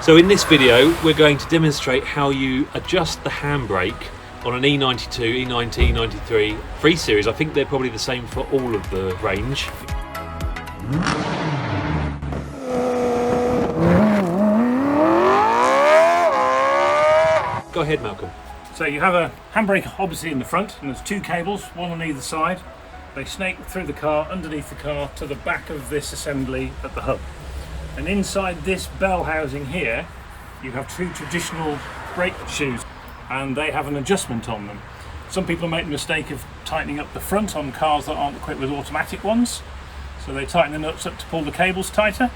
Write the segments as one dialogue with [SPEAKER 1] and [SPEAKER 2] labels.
[SPEAKER 1] So in this video we're going to demonstrate how you adjust the handbrake on an E92, E90, E93 3 Series. I think they're probably the same for all of the range. Go ahead, Malcolm.
[SPEAKER 2] So you have a handbrake obviously in the front, and there's two cables, one on either side. They snake through the car, underneath the car, to the back of this assembly at the hub. And inside this bell housing here, you have two traditional brake shoes, and they have an adjustment on them. Some people make the mistake of tightening up the front on cars that aren't equipped with automatic ones. So they tighten the nuts up to pull the cables tighter,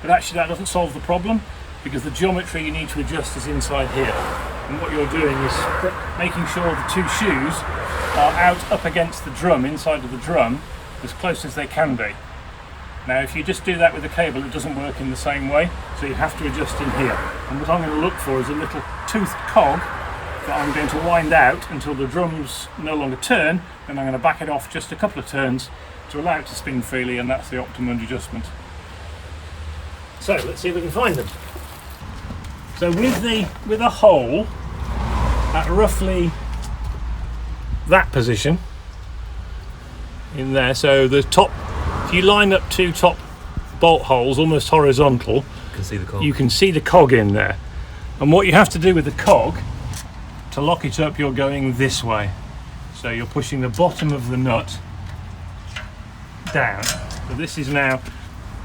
[SPEAKER 2] but actually that doesn't solve the problem, because the geometry you need to adjust is inside here. And what you're doing is making sure the two shoes are out up against the drum, inside of the drum, as close as they can be. Now if you just do that with the cable, it doesn't work in the same way, so you have to adjust in here. And what I'm going to look for is a little toothed cog that I'm going to wind out until the drums no longer turn, and I'm going to back it off just a couple of turns to allow it to spin freely, and that's the optimum adjustment. So let's see if we can find them. So with a hole at roughly that position in there, so the top, if you line up two top bolt holes almost horizontal, you can see the cog in there. And what you have to do with the cog to lock it up, you're going this way. So you're pushing the bottom of the nut down. So this is now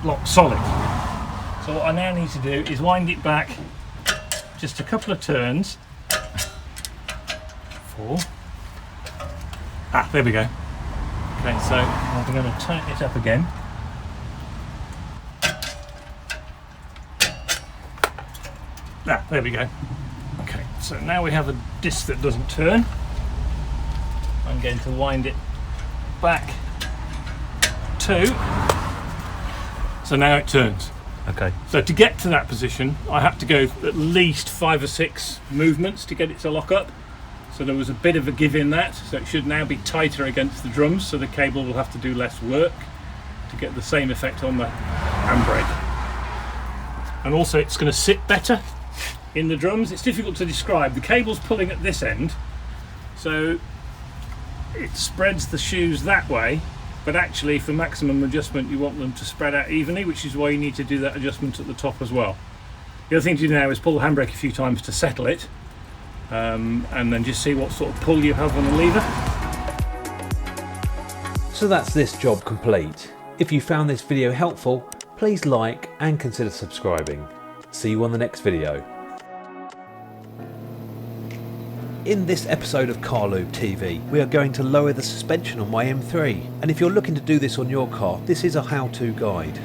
[SPEAKER 2] locked solid. So what I now need to do is wind it back just a couple of turns. 4. There we go. Okay, so I'm going to tighten it up again. There we go. Okay, so now we have a disc that doesn't turn. I'm going to wind it back 2. So now it turns.
[SPEAKER 1] Okay.
[SPEAKER 2] So to get to that position, I had to go at least 5 or 6 movements to get it to lock up. So there was a bit of a give in that, so it should now be tighter against the drums, so the cable will have to do less work to get the same effect on the handbrake. And also it's going to sit better in the drums. It's difficult to describe. The cable's pulling at this end, so it spreads the shoes that way, but actually for maximum adjustment you want them to spread out evenly, which is why you need to do that adjustment at the top as well. The other thing to do now is pull the handbrake a few times to settle it, and then just see what sort of pull you have on the lever.
[SPEAKER 1] So that's this job complete. If you found this video helpful, please like and consider subscribing. See you on the next video. In this episode of CarLubeTv, we are going to lower the suspension on my M3, and if you're looking to do this on your car, this is a how-to guide.